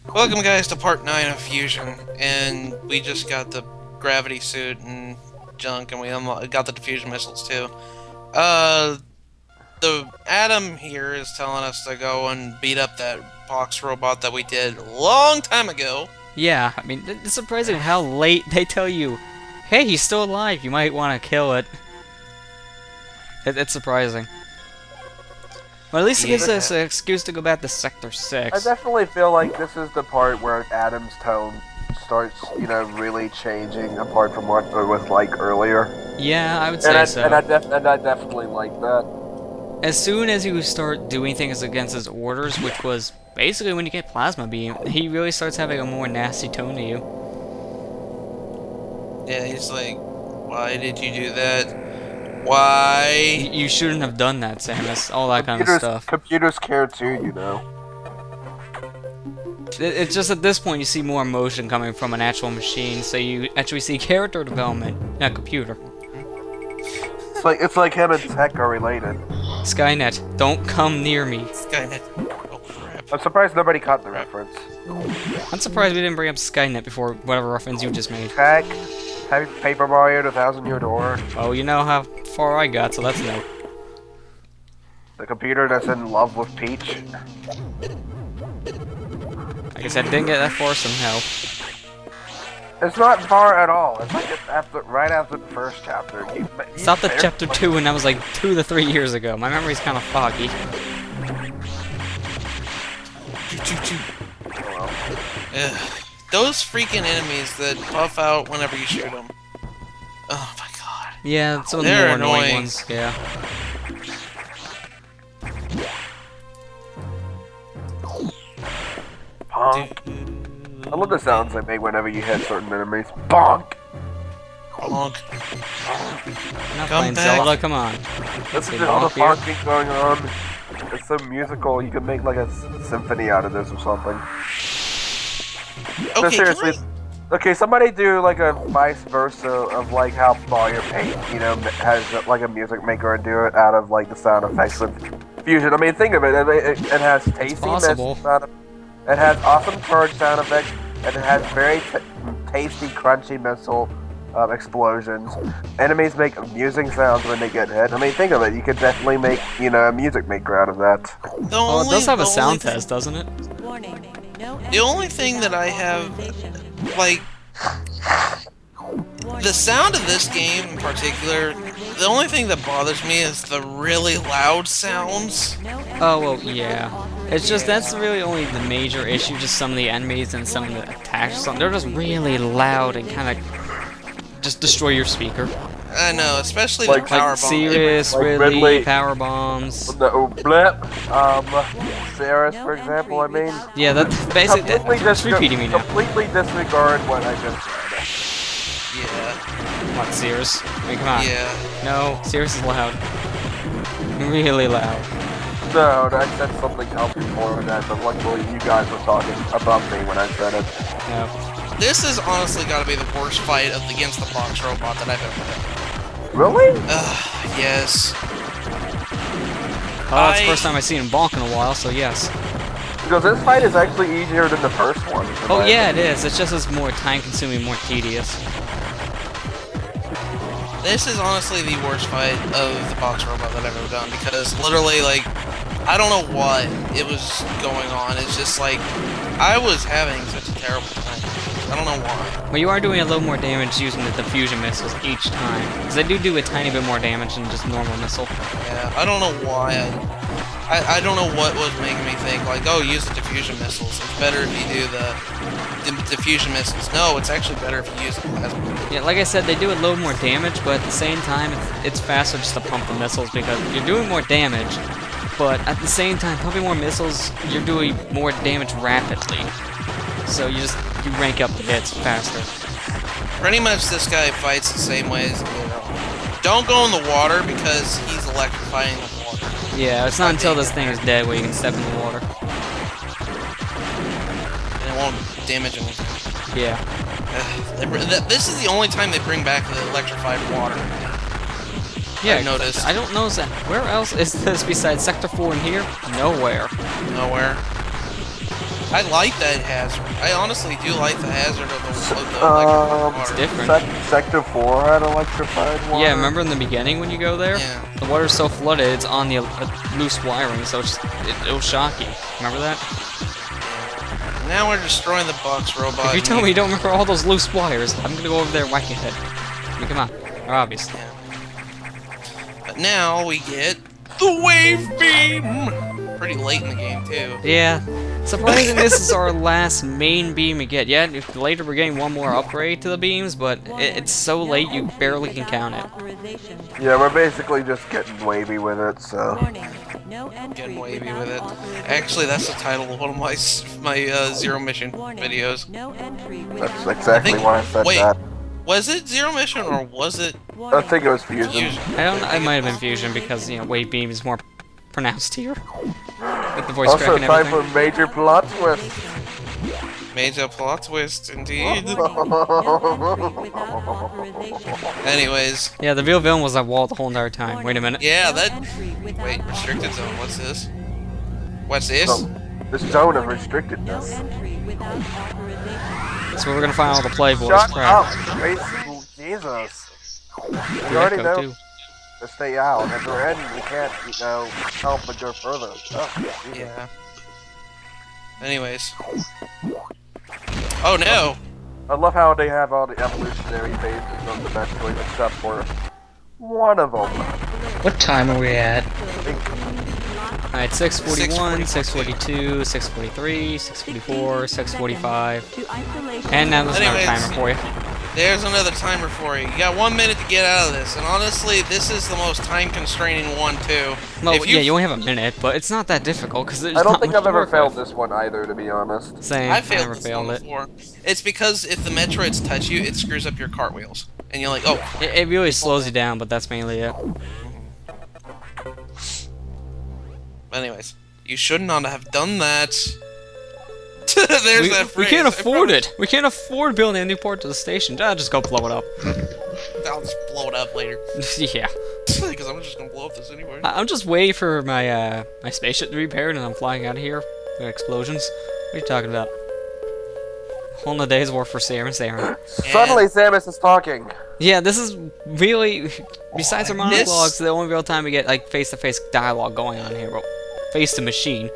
Welcome, guys, to part 9 of Fusion, and we just got the gravity suit and junk, and we got the diffusion missiles too. The Adam here is telling us to go and beat up that box robot that we did a long time ago. Yeah, I mean, it's surprising how late they tell you, hey, he's still alive, you might want to kill it. It's surprising. Well, at least it gives us an excuse to go back to Sector 6. I definitely feel like this is the part where Adam's tone starts, you know, really changing apart from what it was like earlier. Yeah, I would say so. And I definitely like that. As soon as you start doing things against his orders, which was basically when you get Plasma Beam, he really starts having a more nasty tone to you. Yeah, he's like, why did you do that? Why? You shouldn't have done that, Samus. All that kind of stuff. Computers care too, you know. It's just at this point you see more emotion coming from an actual machine, so you actually see character development in a computer. It's like him and Tech are related. Skynet, don't come near me. Skynet. Oh crap. I'm surprised nobody caught the reference. I'm surprised we didn't bring up Skynet before whatever reference you just made. Tech, Paper Mario to 1,000-Year Door. Oh, you know how far I got, so that's no. The computer that's in love with Peach. I guess I didn't get that far somehow. It's not far at all. It's like right after the first chapter. Stopped at chapter 2 and that was like 2 to 3 years ago. My memory's kind of foggy. Ugh. Those freaking enemies that puff out whenever you shoot them. Oh my god. Yeah, some of the more annoying ones. Yeah. Bonk. I love the sounds they make whenever you hit certain enemies. Bonk! Bonk. I'm not playing Zelda, come on. Listen to all the bonking going on. It's so musical, you could make like a symphony out of this or something. Okay, no, seriously. Okay, somebody do like a vice versa of like how Mario Paint, you know, has like a music maker and do it out of like the sound effects with Fusion. I mean, think of it. It has tasty missile sound. It has awesome charge sound effects, and it has very tasty, crunchy missile explosions. Enemies make amusing sounds when they get hit. I mean, think of it. You could definitely make, you know, a music maker out of that. Oh, it does have a sound test, doesn't it? The only thing that I have, like, the sound of this game in particular, the only thing that bothers me is the really loud sounds. Oh, well, yeah. It's just, that's really only the major issue, just some of the enemies and some of the attacks. They're just really loud and kind of just destroy your speaker. I know, especially the power bombs. Serious, like Ridley, power bombs. The blip, Ceres, for example, I mean. Yeah, that's basically, that's repeating me now. Completely disregard what I just said. Yeah. What, Ceres? I mean, come on. Yeah. No, Ceres is loud. Really loud. No, I said something else before that, but luckily you guys were talking above me when I said it. No. This has honestly got to be the worst fight against the box robot that I've ever done. Really? Yes. Oh, that's the first time I've seen him bonk in a while, so yes. Because this fight is actually easier than the first one. Oh yeah, it is. It's just more time-consuming, more tedious. This is honestly the worst fight of the box robot that I've ever done, because literally, like, I don't know what it was going on. It's just like, I was having such a terrible time. I don't know why. Well, you are doing a little more damage using the diffusion missiles each time. Because they do a tiny bit more damage than just normal missile. Yeah, I don't know why. I don't know what was making me think, like, oh, use the diffusion missiles. It's better if you do the diffusion missiles. No, it's actually better if you use the plasma. Yeah, like I said, they do a little more damage, but at the same time, it's faster just to pump the missiles because you're doing more damage. But at the same time, pumping more missiles, you're doing more damage rapidly. So you rank up the hits faster. Pretty much this guy fights the same way as the other. Don't go in the water because he's electrifying the water. Yeah, it's not until this thing is dead where you can step in the water. And it won't damage anything. Yeah. This is the only time they bring back the electrified water. Yeah, I noticed. I don't notice that. Where else is this besides Sector 4 in here? Nowhere. Nowhere. I like that hazard. I honestly do like the hazard of the electric It's water. different. Sector 4 had electrified water. Yeah, remember in the beginning when you go there? Yeah. The water's so flooded, it's on the loose wiring, so it'll shock you. Remember that? Now we're destroying the box robot. If you tell me you don't remember all those loose wires, I'm gonna go over there and whack your head. I mean, come on. They're obvious. Yeah. But now we get the wave beam! Pretty late in the game, too. Yeah. Surprising this is our last main beam we get. Yeah, later we're getting one more upgrade to the beams, but it's so late you barely can count it. Yeah, we're basically just getting wavy with it, so... Getting wavy with it. Actually, that's the title of one of my Zero Mission videos. That's exactly why I said wait, that. Was it Zero Mission or was it I think it was Fusion. Fusion? It might have been Fusion because, you know, wave beam is more pronounced here. With the voice crack Also, and time everything. for major plot twist. Major plot twist, indeed. Anyways, Yeah, the real villain was that wall the whole entire time. Wait a minute. yeah, that... Wait, restricted zone, what's this? What's this? So, this zone of restrictedness. That's where we're gonna find all the playboys. Shut Crap. up! Jesus. We Dude, already Echo, know too. to stay out. If we're in, we can't, you know, help but go further. Oh, Jesus. Yeah. Anyways. Oh no! I love how they have all the evolutionary phases of the Metroid except for one of them. What time are we at? Alright, 641, 642, 643, 644, 645. And now there's another Anyways. timer for you. There's another timer for you. You got 1 minute to get out of this, and honestly, this is the most time-constraining one, too. Well, If yeah, you only have a minute, but it's not that difficult, because there's I don't not think much I've to ever work failed with. this one either, to be honest. Same, I I failed never this failed one it. before. It's because if the Metroids touch you, it screws up your cartwheels. And you're like, oh. It really slows you down, but that's mainly it. Anyways, you should not have done that. There's that We phrase. can't afford it. We can't afford building a new port to the station. Just go blow it up. I'll just blow it up later. Yeah. Because I'm just gonna blow up this anyway. I'm just waiting for my my spaceship to be repaired, and I'm flying out of here. The explosions. What are you talking about? Whole nother day's work for Samus Aran. Suddenly, Samus is talking. Yeah, this is really, besides our This- monologues, the only real time we get like face-to-face dialogue going on here. Well, face to machine.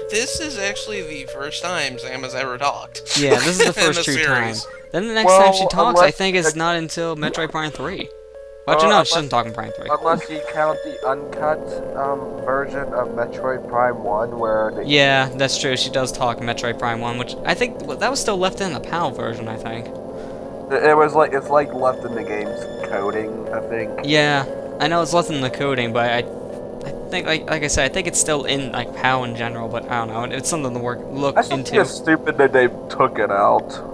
This is actually the first time Sam has ever talked. Yeah, this is the in first true time. series. Then the next Well, time she talks, I unless- think, is not until Metroid Prime 3. Well, actually, no, she doesn't talk in Prime 3. Unless you count the uncut version of Metroid Prime 1, where they... Yeah, that's true. She does talk in Metroid Prime 1, which I think that was still left in the PAL version, I think. It was like, it's like left in the game's coding, I think. Yeah, I know it's left in the coding, but I think, like I said, I think it's still in like PAL in general, but I don't know. It's something to look I just think into. it's stupid that they took it out.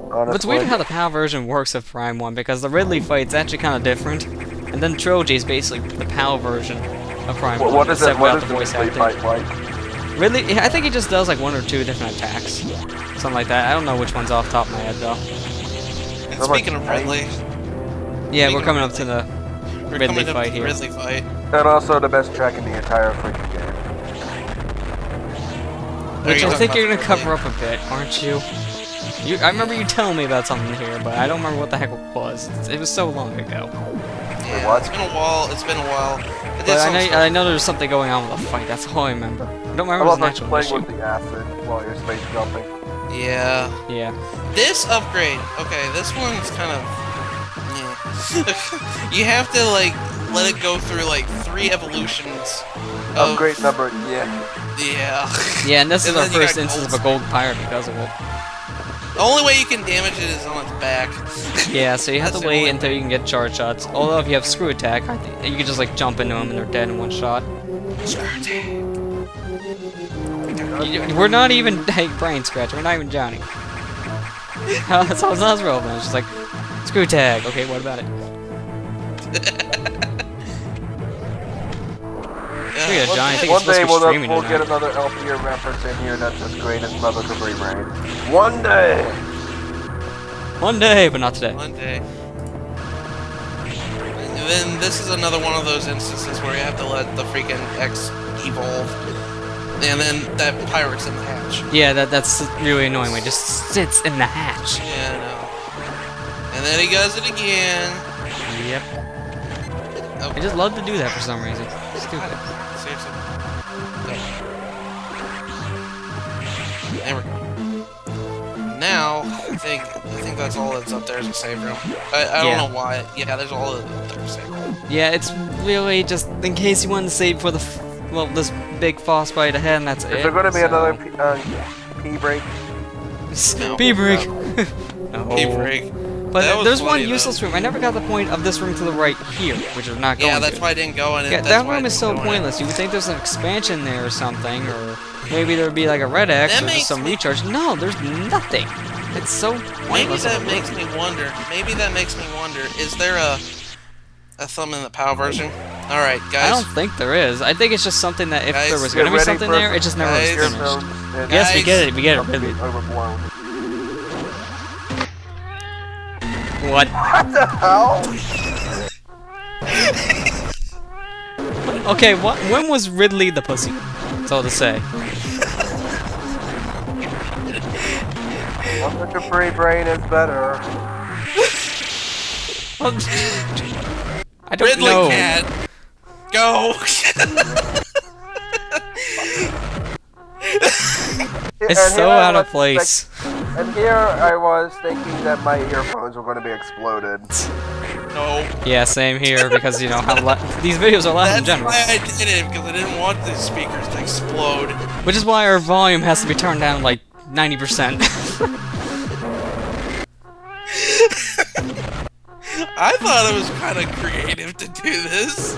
Honestly. But it's weird how the PAL version works of Prime 1, because the Ridley fight's actually kind of different, and then Trilogy is basically the PAL version of Prime 1, What is it? except What without is the the voice Ridley acting. fight like? Ridley, I think he just does like 1 or 2 different attacks. Something like that. I don't know which one's off the top of my head, though. And So much speaking of Ridley, Yeah, Speaking we're coming of up to the we're Ridley coming up fight to the here. Ridley fight. And also the best track in the entire freaking game. Which you I talking think about you're gonna Ridley? cover up a bit, aren't you? I remember you telling me about something here, but I don't remember what the heck it was. It was so long ago. Yeah, what? it's been a while. It's been a while. I did But some I know there's something going on with the fight. That's all I remember. I don't I remember love the how actual playing mission. with the acid while you're space jumping. Yeah. Yeah. This upgrade, okay, this one's kind of... Yeah. You have to, like, let it go through, like, 3 evolutions of... Upgrade number, yeah. Yeah. Yeah, and this is And our then you first got instance of gold. a gold pirate because of it. The only way you can damage it is on its back. Yeah, so you have That's to the wait only until you can get charge shots. Although if you have screw attack, I think you can just like jump into them and they're dead in 1 shot. We're not even hey, brain scratch. We're not even Johnny. That's all it's relevant. It's just like screw tag. Okay, what about it? Speaking of Johnny, I think One it's supposed day to be streaming we'll get tonight. another LPR reference in here that's as great as Mother Capri Rain. One day! One day, but not today. One day. And then this is another one of those instances where you have to let the freaking X evolve. And then that pirate's in the hatch. Yeah, that's really annoying when it just sits in the hatch. Yeah, I know. And then he does it again. Yep. Oh. I just love to do that for some reason. Stupid. Seriously. There we go. Now, I think that's all that's up there is a save room. I don't know why. Yeah, there's all that's up there is a save room. Yeah, it's really just in case you want to save for the this big boss fight ahead, and that's it. Is there going to be another pee break? No. Pee break. No. Pee break. But there's one funny, useless room. I never got the point of this room to the right here, which is not going. Yeah, that's why I didn't go in it. Yeah, that room is so pointless. You would think there's an expansion there or something, or maybe there would be like a red X or just some recharge. No, there's nothing. It's so pointless. Maybe that makes me wonder. Maybe that makes me wonder. Is there a thumb in the PAL version? All right, guys. I don't think there is. I think it's just something that if guys, there was going to be something there, it just never was finished. Yes, we get it. We get it. Really. Overblown. What? What the hell? Okay, when was Ridley the pussy? That's all to say. Well, the Capri brain is better. I don't Ridley know. Cat, go. It's so out of place. And here I was thinking that my earphones were going to be exploded. No. Yeah, same here because you know how these videos are loud in That's general. why I did it, because I didn't want these speakers to explode. Which is why our volume has to be turned down like 90%. I thought it was kind of creative to do this.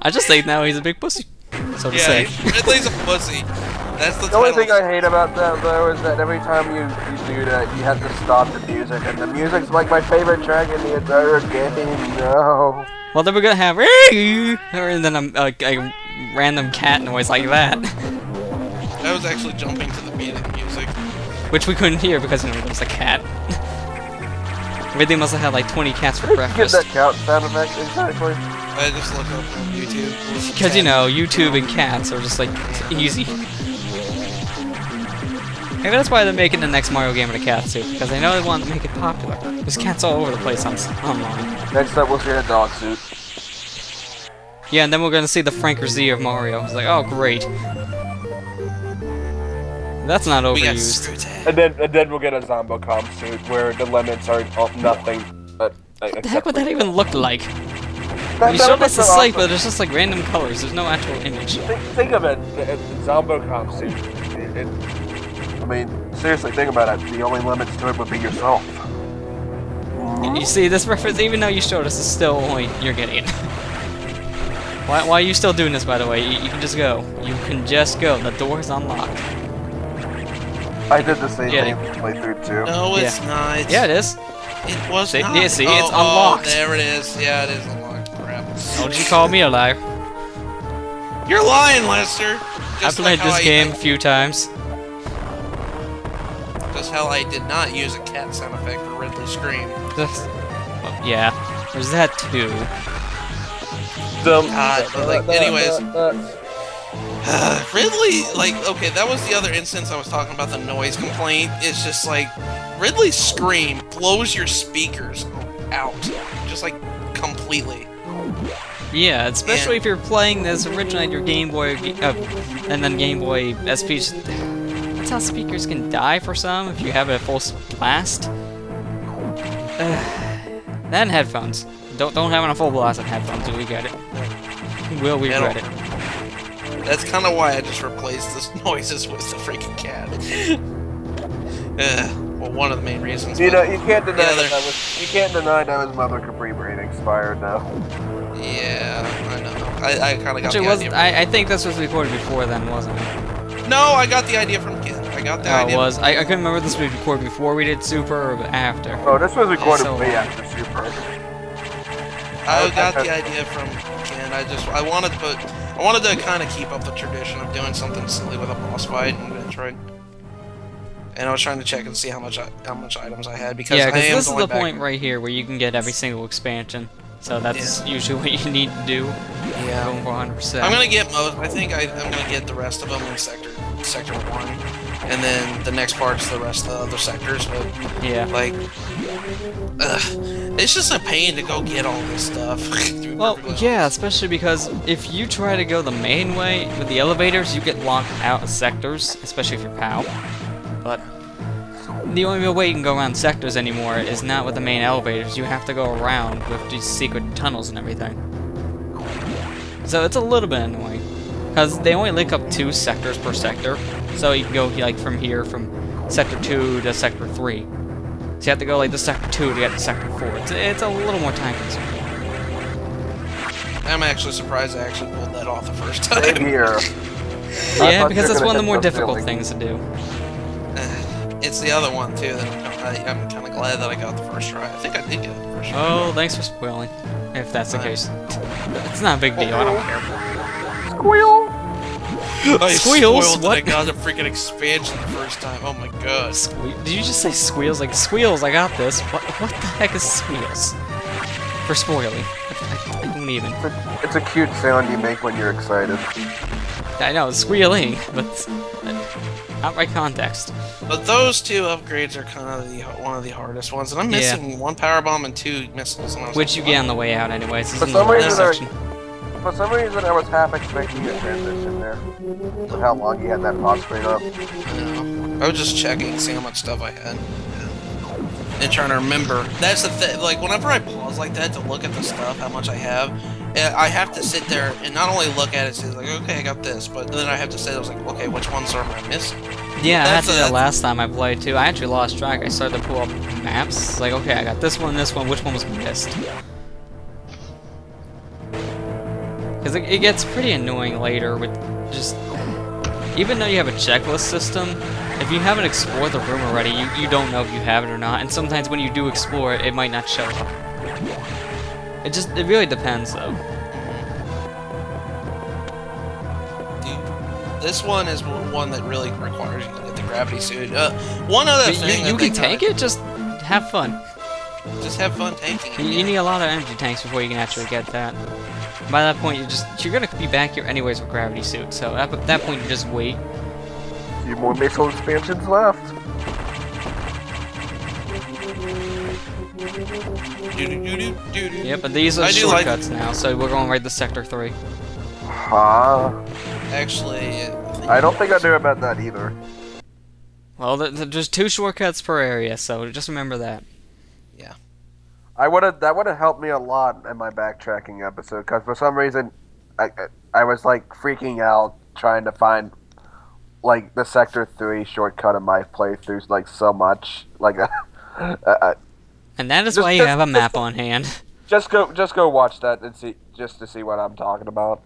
I just think now he's a big pussy. So to say. Ridley's a pussy. That's the The only title. thing I hate about that though is that every time you do that, you have to stop the music, and the music's like my favorite track in the entire game. No. Well, then we're gonna have and then a random cat noise like that, I was actually jumping to the beat of the music. which we couldn't hear because you know there was a cat. Ridley must have had like 20 cats for Get breakfast. that count sound effect exactly. I just looked up on YouTube. Because you know, YouTube and cats are just like easy. Maybe that's why they're making the next Mario game with a cat suit, because they know they want to make it popular. There's cats all over the place online. Next up, we'll see a dog suit. Yeah, and then we're gonna see the Franker Z of Mario. It's like, oh great. That's not We got overused. Screwtail. And then we'll get a Zombocom suit where the limits are nothing. What the heck would that even look like? You showed us the site, but there's just like random colors. There's no actual image. Think of it, the Zombocom suit. I mean, seriously, think about it. The only limits to it would be yourself. You see, this reference, even though you showed us, is still only you're getting it. Why are you still doing this, by the way? You can just go. You can just go. The door is unlocked. I did the same Yeah. thing playthrough too. No, it's not. Yeah, it is. It was See- not. yeah, see, it's unlocked. Oh, there it is. Yeah, it is unlocked. Crap. Don't you call me a liar. You're lying, Lester. I've played this game a few times. Just how I did not use a cat sound effect for Ridley's scream. Well, yeah, there's that too. God, but like, anyways. Ridley, like, okay, that was the other instance I was talking about, the noise complaint. It's just like, Ridley's scream blows your speakers out. Just like, completely. Yeah, especially if you're playing this originally on your Game Boy, and then Game Boy SP. That's how speakers can die for some if you have it at full blast. Then headphones. Don't have it on full blast on headphones. We get it. We'll regret it. That's kind of why I just replaced the noises with the freaking cat. Well, one of the main reasons. You know, you can't deny Yeah, that was Mother Capri Brain inspired though. Yeah, I know. I kind of got Actually, the idea. I think this was recorded before then, wasn't it? No, I got the idea from Ken. I got the idea. It was. I couldn't remember if this was recorded before we did Super or after. Oh, this was recorded So way long. after Super. I got the idea from Ken. I wanted to kind of keep up the tradition of doing something silly with a boss fight in Metroid. And I was trying to check and see how much items I had because Yeah, I because am this is going the back. point right here where you can get every single expansion. So that's usually what you need to do. Yeah. Going for 100%. I'm gonna get most. I think I'm gonna get the rest of them in sector 1, and then the next part's the rest of the other sectors. But yeah, like, it's just a pain to go get all this stuff. well, yeah, especially because if you try to go the main way with the elevators, you get locked out of sectors, especially if you're POW. But the only real way you can go around sectors anymore is not with the main elevators. You have to go around with these secret tunnels and everything. So it's a little bit annoying, because they only link up 2 sectors per sector. So you can go like from here, from sector 2 to sector 3. So you have to go like to sector 2 to get to sector 4. It's a little more time consuming. I'm actually surprised I actually pulled that off the first time. Same here. Yeah, because it's one of the more difficult things to do. It's the other one too that I'm kind of glad that I got the first try. I think I did get it the first try. Oh, thanks for spoiling. If that's the case, it's not a big deal. I don't care. Squeal! I Squeals? spoiled What? I got the freaking expansion the first time. Oh my god. Did you just say squeals? Like squeals? I got this. What the heck is squeals? For spoiling. I don't even. It's a cute sound you make when you're excited. I know, it's squealing, but out by context. But those 2 upgrades are kind of one of the hardest ones, and I'm missing 1 power bomb and 2 missiles. And which you get on the way out, anyways. For some reason, I was half expecting a transition there. With how long you had that pause screen up. I was just checking, seeing how much stuff I had. And trying to remember. That's the thing, like, whenever I pause like that to look at the stuff, how much I have to sit there and not only look at it, say, like, okay, I got this, but then I have to say, I was like, okay, which ones am I missing? Yeah, I had to do that last time I played, too. I actually lost track. I started to pull up maps. It's like, okay, I got this one, which one was missed? Because it gets pretty annoying later with just... Even though you have a checklist system, if you haven't explored the room already, you don't know if you have it or not, and sometimes when you do explore it, it might not show up. It really depends, though. This one is one that really requires you to get the gravity suit. One other thing you can tank it, just have fun. Just have fun tanking it. You need a lot of energy tanks before you can actually get that. By that point, you're gonna be back here anyways with gravity suit, so at that point you just wait. A few more missile expansions left. Yep, but these are shortcuts now, so we're going right to Sector 3. Actually, I don't think I knew about that either. Well, there's 2 shortcuts per area, so just remember that. Yeah. That would have helped me a lot in my backtracking episode, because for some reason, I was like freaking out trying to find like the Sector 3 shortcut in my playthroughs like so much. Like, and that is why you have a map on hand. Just go watch that and see to see what I'm talking about.